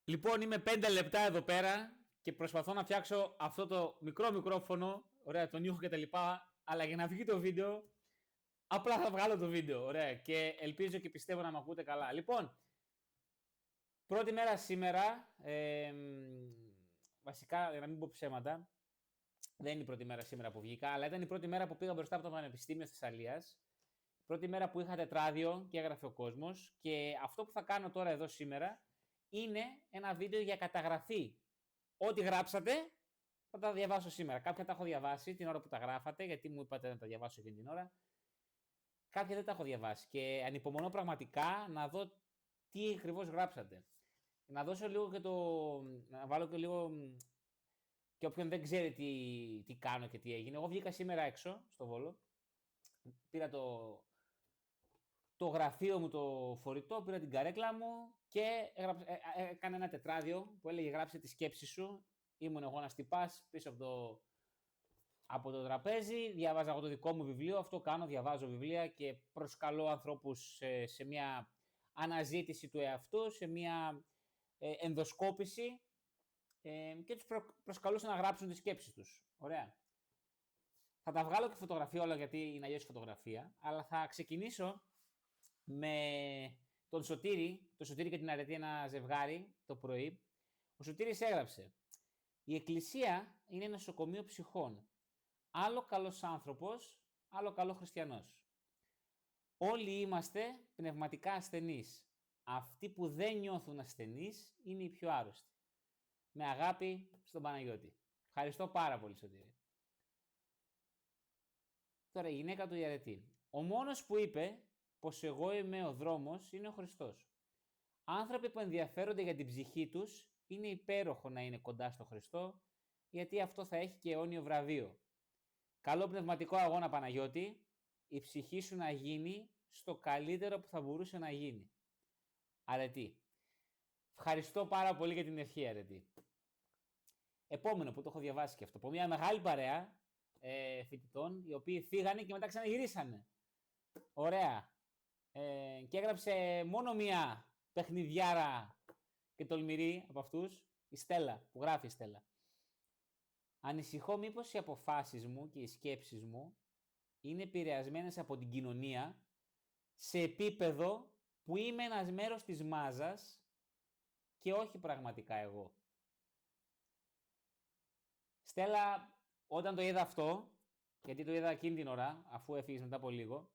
Λοιπόν, είμαι 5 λεπτά εδώ πέρα και προσπαθώ να φτιάξω αυτό το μικρό μικρόφωνο, ωραία, τον ήχο κτλ. Αλλά για να βγει το βίντεο, απλά θα βγάλω το βίντεο, ωραία, και ελπίζω και πιστεύω να με ακούτε καλά. Λοιπόν, πρώτη μέρα σήμερα, βασικά, για να μην πω ψέματα, δεν είναι η πρώτη μέρα σήμερα που βγήκα, αλλά ήταν η πρώτη μέρα που πήγα μπροστά από το Πανεπιστήμιο Θεσσαλίας. Πρώτη μέρα που είχα τετράδιο και έγραφε ο κόσμος. Και αυτό που θα κάνω τώρα εδώ σήμερα είναι ένα βίντεο για καταγραφή. Ό,τι γράψατε θα τα διαβάσω σήμερα. Κάποια τα έχω διαβάσει την ώρα που τα γράφατε, γιατί μου είπατε να τα διαβάσω εκείνη την ώρα. Κάποια δεν τα έχω διαβάσει και ανυπομονώ πραγματικά να δω τι ακριβώς γράψατε. Να δώσω λίγο και να βάλω και λίγο και όποιον δεν ξέρει τι κάνω και τι έγινε. Εγώ βγήκα σήμερα έξω, στο Βόλο. Πήρα το γραφείο μου το φορητό, πήρα την καρέκλα μου και έκανα ένα τετράδιο που έλεγε γράψε τη σκέψη σου. Ήμουν εγώ ένας τυπάς πίσω από το τραπέζι, διαβάζα εγώ το δικό μου βιβλίο, αυτό κάνω, διαβάζω βιβλία και προσκαλώ ανθρώπους σε μια αναζήτηση του εαυτού, σε μια ενδοσκόπηση και τους προσκαλούσα να γράψουν τις σκέψεις τους. Ωραία. Θα τα βγάλω και φωτογραφία όλα γιατί είναι αλλιώς φωτογραφία, αλλά θα ξεκινήσω με τον Σωτήρη και την Αρετή, ένα ζευγάρι το πρωί. Ο Σωτήρης έγραψε «Η Εκκλησία είναι νοσοκομείο ψυχών. Άλλο καλός άνθρωπος, άλλο καλό χριστιανός. Όλοι είμαστε πνευματικά ασθενείς. Αυτοί που δεν νιώθουν ασθενείς είναι οι πιο άρρωστοι. Με αγάπη στον Παναγιώτη». Ευχαριστώ πάρα πολύ, Σωτήρη. Τώρα η γυναίκα του η Αρετή. Ο μόνος που είπε πως εγώ είμαι ο δρόμος είναι ο Χριστός. Άνθρωποι που ενδιαφέρονται για την ψυχή τους είναι υπέροχο να είναι κοντά στο Χριστό, γιατί αυτό θα έχει και αιώνιο βραβείο. Καλό πνευματικό αγώνα, Παναγιώτη, η ψυχή σου να γίνει στο καλύτερο που θα μπορούσε να γίνει. Αρετή. Ευχαριστώ πάρα πολύ για την ευχή, Αρετή. Επόμενο που το έχω διαβάσει και αυτό, από μια μεγάλη παρέα φοιτητών, οι οποίοι φύγανε και μετά ξαναγυρίσανε. Ωραία. Και έγραψε μόνο μία παιχνιδιάρα και τολμηρή από αυτούς, η Στέλλα, που γράφει η Στέλλα. Ανησυχώ μήπως οι αποφάσεις μου και οι σκέψεις μου είναι επηρεασμένες από την κοινωνία σε επίπεδο που είμαι ένας μέρος της μάζας και όχι πραγματικά εγώ. Στέλλα, όταν το είδα αυτό, γιατί το είδα εκείνη την ώρα, αφού έφυγες μετά από λίγο,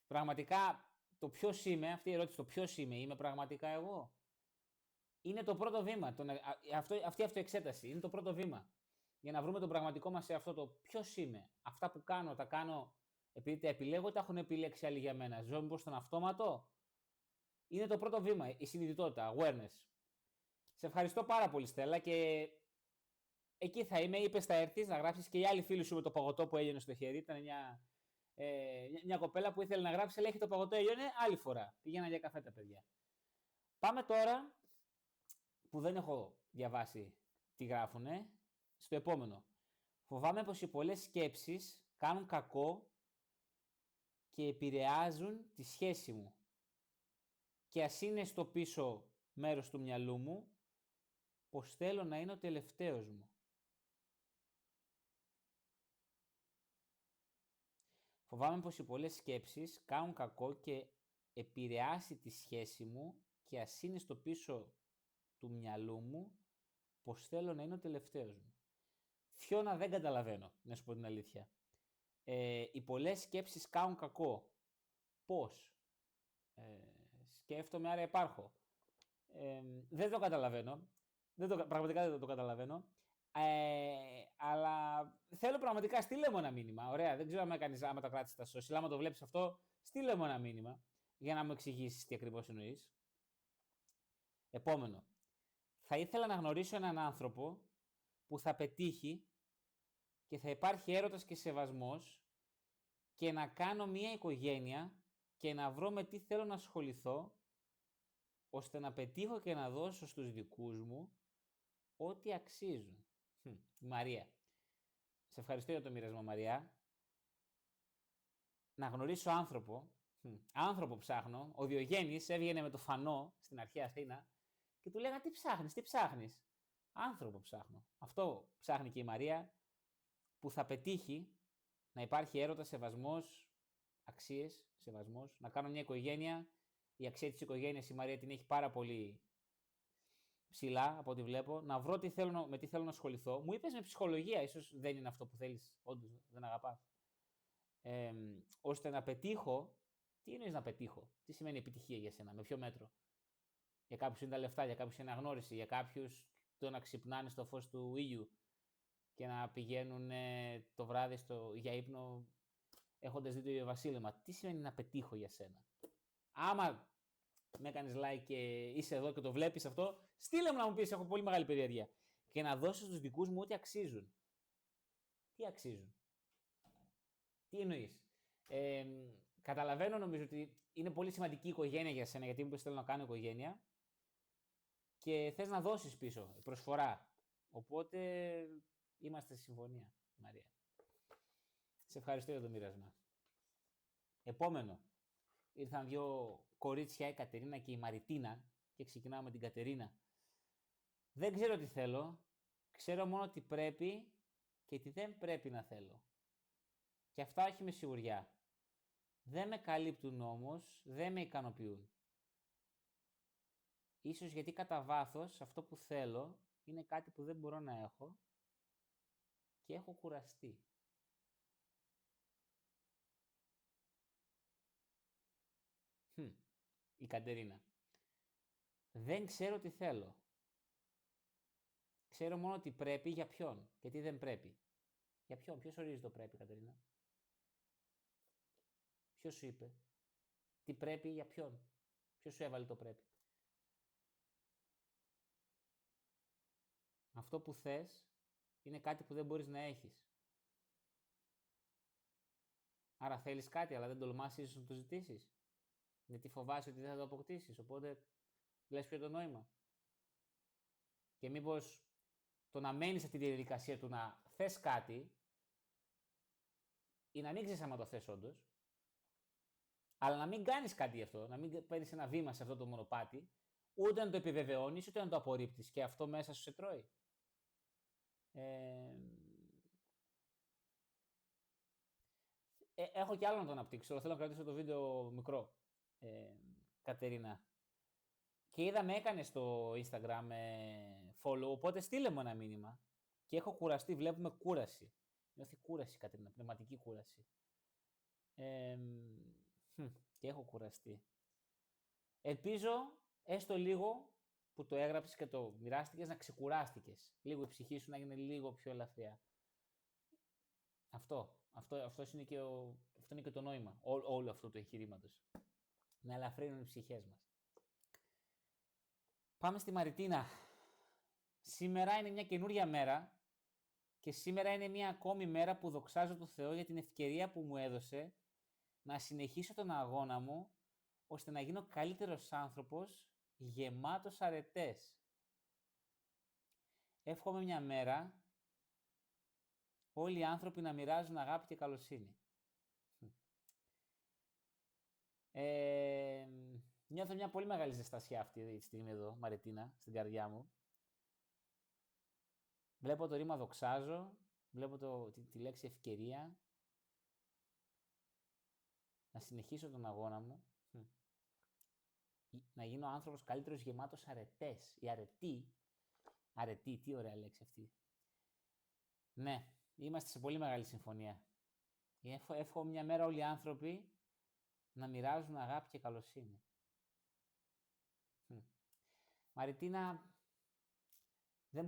πραγματικά το ποιος είμαι, αυτή η ερώτηση, το ποιος είμαι πραγματικά εγώ, είναι το πρώτο βήμα. Αυτή η αυτοεξέταση είναι το πρώτο βήμα. Για να βρούμε τον πραγματικό μας εαυτό, το ποιος είμαι. Αυτά που κάνω, τα κάνω επειδή τα επιλέγω, τα έχουν επιλέξει άλλοι για μένα. Ζω μήπως στον αυτόματο. Είναι το πρώτο βήμα, η συνειδητότητα, awareness. Σε ευχαριστώ πάρα πολύ, Στέλλα, και εκεί θα είμαι. Είπες θα έρθεις να γράψεις και οι άλλοι φίλοι σου με το παγωτό που έγινε στο χέρι. Ήταν μια κοπέλα που ήθελε να γράψει, αλλά έχει το παγωτό, έγινε άλλη φορά. Πήγαινα για καφέ τα παιδιά. Πάμε τώρα, που δεν έχω διαβάσει τι γράφουνε, στο επόμενο. Φοβάμαι πως οι πολλές σκέψεις κάνουν κακό και επηρεάζουν τη σχέση μου. Και ας είναι στο πίσω μέρος του μυαλού μου, πως θέλω να είναι ο τελευταίος μου. Φοβάμαι πως οι πολλές σκέψεις κάνουν κακό και επηρεάσει τη σχέση μου και ας είναι στο πίσω του μυαλού μου πως θέλω να είναι ο τελευταίος μου. Φιώνα, δεν καταλαβαίνω, να σου πω την αλήθεια. Οι πολλές σκέψεις κάνουν κακό. Πώς? Σκέφτομαι, άρα υπάρχω. Δεν το καταλαβαίνω. Πραγματικά δεν το καταλαβαίνω. Αλλά θέλω πραγματικά, στείλε μου ένα μήνυμα. Ωραία, δεν ξέρω άμα το κράτησε τα social, άμα το βλέπεις αυτό, στείλε μου ένα μήνυμα για να μου εξηγήσεις τι ακριβώς εννοείς. Επόμενο. Θα ήθελα να γνωρίσω έναν άνθρωπο που θα πετύχει και θα υπάρχει έρωτας και σεβασμός και να κάνω μια οικογένεια και να βρω με τι θέλω να ασχοληθώ ώστε να πετύχω και να δώσω στους δικούς μου ό,τι αξίζουν. Μαρία. Σε ευχαριστώ για το μοίρασμα, Μαρία. Να γνωρίσω άνθρωπο Άνθρωπο ψάχνω. Ο Διογέννης έβγαινε με το φανό στην αρχαία Αθήνα και του λέγανε τι ψάχνεις. Άνθρωπο ψάχνω. Αυτό ψάχνει και η Μαρία, που θα πετύχει να υπάρχει έρωτα, σεβασμός, αξίες, σεβασμός, να κάνω μια οικογένεια. Η αξία της οικογένειας η Μαρία την έχει πάρα πολύ ψηλά, από ό,τι βλέπω. Να βρω με τι θέλω να ασχοληθώ. Μου είπες με ψυχολογία, ίσως δεν είναι αυτό που θέλεις, όντως δεν αγαπάς. Ώστε να πετύχω. Τι εννοείς να πετύχω, τι σημαίνει επιτυχία για σένα, με ποιο μέτρο? Για κάποιους είναι τα λεφτά, για κάποιους είναι αναγνώριση, για κάποιους το να ξυπνάνε στο φως του ήλιου και να πηγαίνουν το βράδυ για ύπνο έχοντας δει το ηλιοβασίλεμα. Τι σημαίνει να πετύχω για σένα? Άμα με έκανες like και είσαι εδώ και το βλέπεις αυτό, στείλε μου να μου πεις, έχω πολύ μεγάλη περιέργεια. Και να δώσεις στους δικούς μου ό,τι αξίζουν. Τι αξίζουν? Τι εννοείς? Καταλαβαίνω, νομίζω ότι είναι πολύ σημαντική η οικογένεια για σένα, γιατί μου είπες θέλω να κάνω οικογένεια και θες να δώσεις πίσω, προσφορά. Οπότε είμαστε στη συμφωνία, Μαρία. Σε ευχαριστώ για το μοίρασμα. Επόμενο. Ήρθαν δύο κορίτσια, η Κατερίνα και η Μαριτίνα, και ξεκινάω με την Κατερίνα. Δεν ξέρω τι θέλω, ξέρω μόνο τι πρέπει και τι δεν πρέπει να θέλω. Και αυτά όχι με σιγουριά. Δεν με καλύπτουν όμως, δεν με ικανοποιούν. Ίσως γιατί κατά βάθος αυτό που θέλω είναι κάτι που δεν μπορώ να έχω και έχω κουραστεί. Η Κατερίνα. Δεν ξέρω τι θέλω. Ξέρω μόνο τι πρέπει για ποιον και τι δεν πρέπει. Για ποιον, ποιος ορίζει το πρέπει, Κατερίνα? Ποιος σου είπε? Τι πρέπει για ποιον? Ποιος σου έβαλε το πρέπει? Αυτό που θες είναι κάτι που δεν μπορείς να έχεις. Άρα θέλεις κάτι, αλλά δεν τολμάς ίσως να το ζητήσεις. Γιατί φοβάσαι ότι δεν θα το αποκτήσεις, οπότε λες ποιο είναι το νόημα. Και μήπως το να μένεις αυτή τη διαδικασία του να θες κάτι ή να μην ξέρεις άμα το θες όντως, αλλά να μην κάνεις κάτι γι' αυτό, να μην παίρνεις ένα βήμα σε αυτό το μονοπάτι, ούτε να το επιβεβαιώνεις, ούτε να το απορρίπτεις και αυτό μέσα σου σε τρώει. Έχω κι άλλο να το αναπτύξω, θέλω να κρατήσω το βίντεο μικρό, Κατερίνα. Και είδα με έκανε στο Instagram follow, οπότε στείλε μου ένα μήνυμα. Και έχω κουραστεί, βλέπουμε κούραση. Νιώθει κούραση, Κατερίνα, πνευματική κούραση. Και έχω κουραστεί. Ελπίζω, έστω λίγο που το έγραψες και το μοιράστηκες, να ξεκουράστηκες. Λίγο η ψυχή σου να γίνει λίγο πιο ελαφριά. Αυτό είναι και το νόημα όλο αυτό του εγχειρήματος. Να ελαφρύνουν οι ψυχές μας. Πάμε στη Μαριτίνα. Σήμερα είναι μια καινούρια μέρα και σήμερα είναι μια ακόμη μέρα που δοξάζω τον Θεό για την ευκαιρία που μου έδωσε να συνεχίσω τον αγώνα μου ώστε να γίνω καλύτερος άνθρωπος, γεμάτος αρετές. Εύχομαι μια μέρα όλοι οι άνθρωποι να μοιράζουν αγάπη και καλοσύνη. Νιώθω μια πολύ μεγάλη ζεστασιά αυτή τη στιγμή εδώ, Μαριτίνα, στην καρδιά μου. Βλέπω το ρήμα δοξάζω, βλέπω τη λέξη ευκαιρία. Να συνεχίσω τον αγώνα μου. Να γίνω άνθρωπος καλύτερος, γεμάτος αρετές. Η αρετή, τι ωραία λέξη αυτή. Ναι, είμαστε σε πολύ μεγάλη συμφωνία. Εύχομαι μια μέρα όλοι οι άνθρωποι να μοιράζουν αγάπη και καλοσύνη. Μαριτίνα, δεν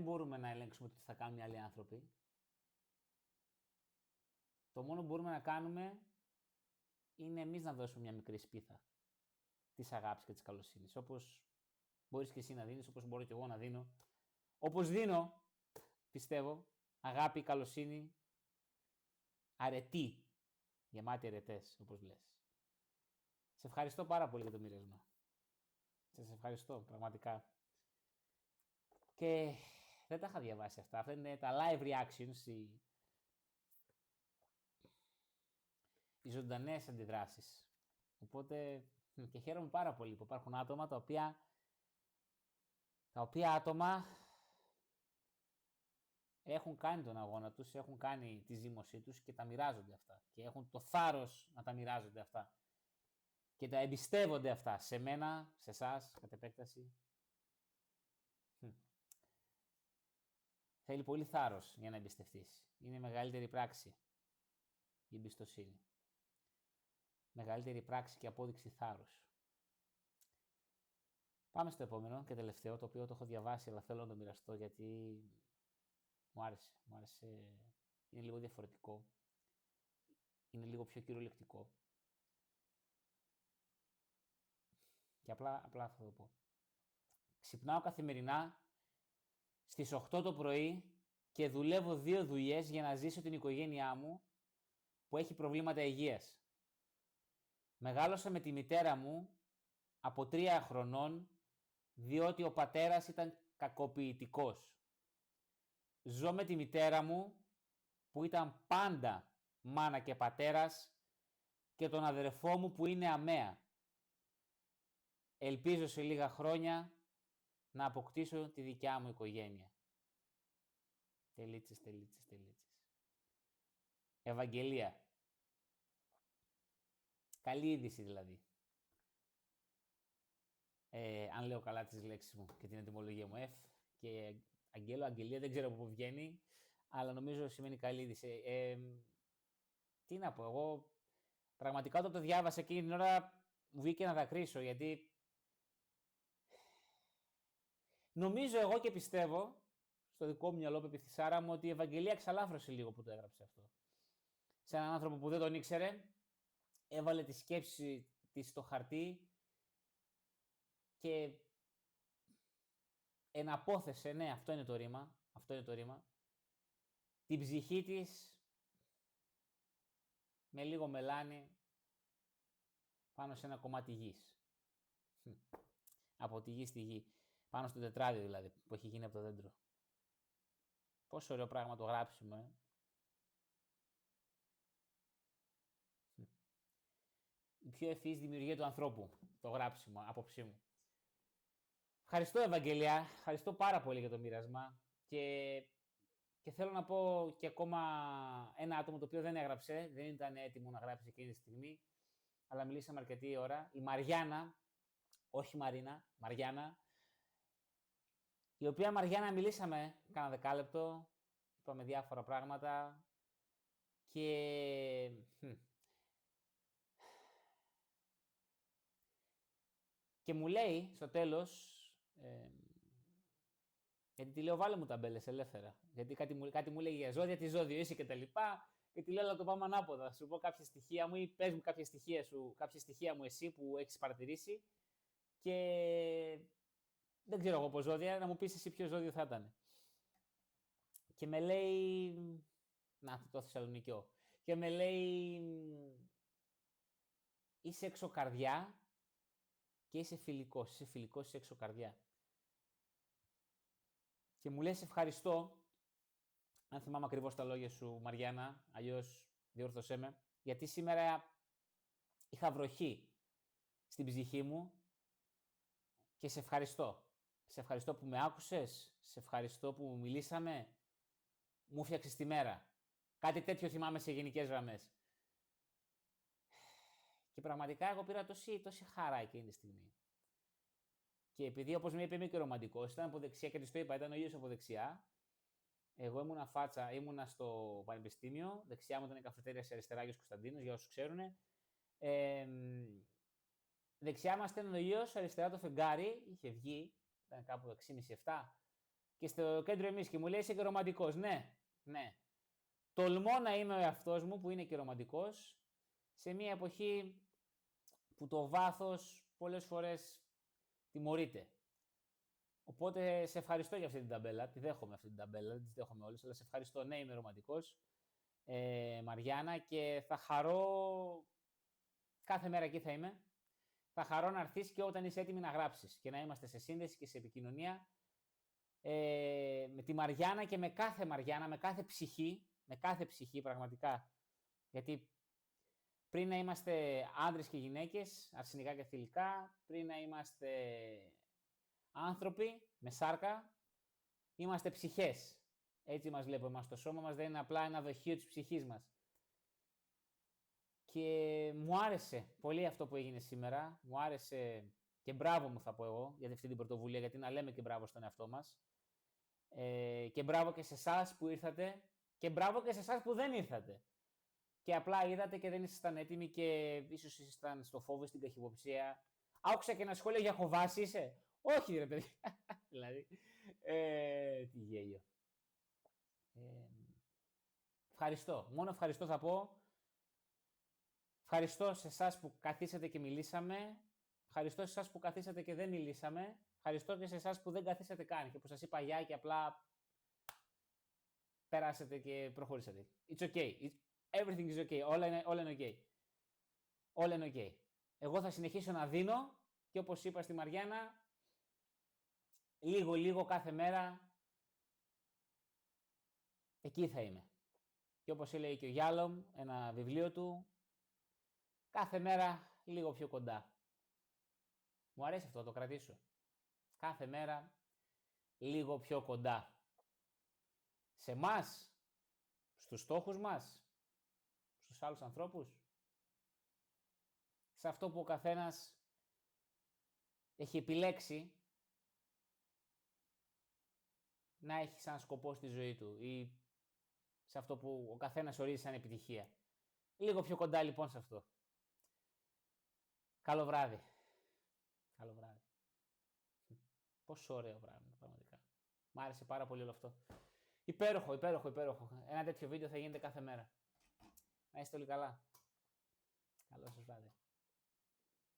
μπορούμε να ελέγξουμε το τι θα κάνουν οι άλλοι άνθρωποι. Το μόνο που μπορούμε να κάνουμε είναι εμείς να δώσουμε μια μικρή σπίθα της αγάπης και της καλοσύνης. Όπως μπορείς και εσύ να δίνεις, όπως μπορώ και εγώ να δίνω. Όπως δίνω, πιστεύω, αγάπη, καλοσύνη, αρετή. Γεμάτη αρετές, όπως λες. Σε ευχαριστώ πάρα πολύ για το μοίρασμα. Σας ευχαριστώ, πραγματικά. Και δεν τα είχα διαβάσει αυτά. Αυτά είναι τα live reactions, οι ζωντανές αντιδράσεις. Οπότε και χαίρομαι πάρα πολύ που υπάρχουν άτομα τα οποία άτομα έχουν κάνει τον αγώνα τους, έχουν κάνει τη ζήμωσή τους και τα μοιράζονται αυτά. Και έχουν το θάρρος να τα μοιράζονται αυτά. Και τα εμπιστεύονται αυτά σε μένα, σε εσάς, κατ' επέκταση. Θέλει πολύ θάρρος για να εμπιστευτείς. Είναι η μεγαλύτερη πράξη η εμπιστοσύνη. Μεγαλύτερη πράξη και απόδειξη θάρρους. Πάμε στο επόμενο και τελευταίο, το οποίο το έχω διαβάσει, αλλά θέλω να το μοιραστώ γιατί μου άρεσε. Είναι λίγο διαφορετικό. Είναι λίγο πιο κυριολεκτικό. Και απλά θα το πω. Ξυπνάω καθημερινά στις 8 το πρωί και δουλεύω 2 δουλειές για να ζήσω την οικογένειά μου που έχει προβλήματα υγείας. Μεγάλωσα με τη μητέρα μου από 3 χρονών διότι ο πατέρας ήταν κακοποιητικός. Ζω με τη μητέρα μου που ήταν πάντα μάνα και πατέρας και τον αδερφό μου που είναι αμαία. Ελπίζω σε λίγα χρόνια να αποκτήσω τη δικιά μου οικογένεια. Τελίτσες. Ευαγγελία. Καλή είδηση δηλαδή. Αν λέω καλά τις λέξεις μου και την ετυμολογία μου. Και αγγελία, δεν ξέρω από πού βγαίνει, αλλά νομίζω σημαίνει καλή είδηση. Τι να πω, εγώ πραγματικά όταν το διάβασα εκείνη την ώρα μου βγήκε να δακρύσω, γιατί νομίζω εγώ και πιστεύω, στο δικό μου μυαλό πεπιθυσάρα μου, ότι η Ευαγγελία εξαλάφρωσε λίγο που το έγραψε αυτό. Σε έναν άνθρωπο που δεν τον ήξερε, έβαλε τη σκέψη της στο χαρτί και εναπόθεσε, ναι, αυτό είναι το ρήμα, την ψυχή της με λίγο μελάνι πάνω σε ένα κομμάτι γης. Από τη γη στη γη. Πάνω στο τετράδιο δηλαδή, που έχει γίνει από το δέντρο. Πόσο ωραίο πράγμα το γράψιμο, Η πιο ευφυής δημιουργία του ανθρώπου, το γράψιμο, άποψή μου. Ευχαριστώ, Ευαγγελία. Ευχαριστώ πάρα πολύ για το μοίρασμα. Και θέλω να πω και ακόμα ένα άτομο το οποίο δεν έγραψε, δεν ήταν έτοιμο να γράψει εκείνη τη στιγμή, αλλά μιλήσαμε αρκετή ώρα. Η Μαριάννα, όχι Μαρίνα, Μαριάννα, η οποία Μαριάννα μιλήσαμε κάνα δεκάλεπτο, είπαμε διάφορα πράγματα και μου λέει στο τέλος, γιατί τη λέω βάλε μου ταμπέλες ελεύθερα, γιατί κάτι μου λέει για ζώδια, τι ζώδιο είσαι και τα λοιπά, και τη λέω να το πάμε ανάποδα, σου πω κάποια στοιχεία μου ή πες μου κάποια στοιχεία μου εσύ που έχεις παρατηρήσει και δεν ξέρω εγώ πως ζώδια, να μου πεις εσύ ποιο ζώδιο θα ήταν. Και με λέει, να το Θεσσαλονικιό, και με λέει είσαι έξω καρδιά και είσαι φιλικός, είσαι έξω καρδιά. Και μου λέει σε ευχαριστώ, αν θυμάμαι ακριβώς τα λόγια σου Μαριάννα, αλλιώς διόρθωσέ με, γιατί σήμερα είχα βροχή στην ψυχή μου και σε ευχαριστώ. Σε ευχαριστώ που με άκουσες, σε ευχαριστώ που μιλήσαμε, μου φτιάξες τη μέρα. Κάτι τέτοιο θυμάμαι σε γενικές γραμμές. Και πραγματικά εγώ πήρα τόση χαρά εκείνη τη στιγμή. Και επειδή, όπως με είπε, είμαι και ρομαντικός, ήταν από δεξιά και της το είπα, ήταν ο ίδιος από δεξιά. Εγώ ήμουνα στο πανεπιστήμιο, δεξιά μου ήταν η καφετέρια σε αριστερά Άγιος Κωνσταντίνος, για όσους ξέρουν. Δεξιά μας ήταν ο ήλιος, αριστερά το φεγγάρι, είχε βγει, ήταν κάπου 6.30-7. Και στο κέντρο εμείς και μου λέει είσαι και ρομαντικός. Ναι. Τολμώ να είμαι ο εαυτός μου που είναι και ρομαντικός, σε μια εποχή που το βάθος πολλές φορές τιμωρείται. Οπότε σε ευχαριστώ για αυτή την ταμπέλα. Τη δέχομαι αυτή την ταμπέλα, δεν τις δέχομαι όλες, αλλά σε ευχαριστώ. Ναι, είμαι ρομαντικός, Μαριάννα, και θα χαρώ. Κάθε μέρα εκεί θα είμαι. Θα χαρώ να έρθεις και όταν είσαι έτοιμη να γράψεις και να είμαστε σε σύνδεση και σε επικοινωνία με τη Μαριάννα και με κάθε Μαριάννα, με κάθε ψυχή πραγματικά. Γιατί πριν να είμαστε άντρες και γυναίκες, αρσενικά και θηλυκά, πριν να είμαστε άνθρωποι με σάρκα, είμαστε ψυχές. Έτσι μας βλέπω εμάς. Το σώμα μας δεν είναι απλά ένα δοχείο της ψυχής μας. Και μου άρεσε πολύ αυτό που έγινε σήμερα. Μου άρεσε και μπράβο μου θα πω εγώ για αυτή την πρωτοβουλία, γιατί να λέμε και μπράβο στον εαυτό μας. Και μπράβο και σε εσάς που ήρθατε και μπράβο και σε εσάς που δεν ήρθατε. Και απλά είδατε και δεν ήσασταν έτοιμοι και ίσως ήσασταν στο φόβο, στην καχυποψία. Άκουσα και ένα σχόλιο για Χοβάση είσαι. Όχι ρε παιδί. Δηλαδή, τι γέλιο. Ευχαριστώ. Μόνο ευχαριστώ θα πω. Ευχαριστώ σε εσάς που καθίσατε και μιλήσαμε. Ευχαριστώ σε εσάς που καθίσατε και δεν μιλήσαμε. Ευχαριστώ και σε εσάς που δεν καθίσατε καν και που σας είπα γεια και απλά περάσατε και προχωρήσατε. It's okay. Everything is okay. Όλα είναι okay. Όλα είναι okay. Εγώ θα συνεχίσω να δίνω και όπως είπα στη Μαριάννα, λίγο κάθε μέρα εκεί θα είμαι. Και όπως έλεγε και ο Γιάλομ, ένα βιβλίο του, κάθε μέρα λίγο πιο κοντά. Μου αρέσει αυτό, το κρατήσω. Κάθε μέρα λίγο πιο κοντά. Σε μας, στους στόχους μας, στους άλλους ανθρώπους, σε αυτό που ο καθένας έχει επιλέξει να έχει σαν σκοπό στη ζωή του ή σε αυτό που ο καθένας ορίζει σαν επιτυχία. Λίγο πιο κοντά λοιπόν σε αυτό. Καλό βράδυ. Καλό βράδυ. Πόσο ωραίο βράδυ, πραγματικά. Μ' άρεσε πάρα πολύ όλο αυτό. Υπέροχο. Ένα τέτοιο βίντεο θα γίνεται κάθε μέρα. Να είστε όλοι καλά. Καλό σας βράδυ.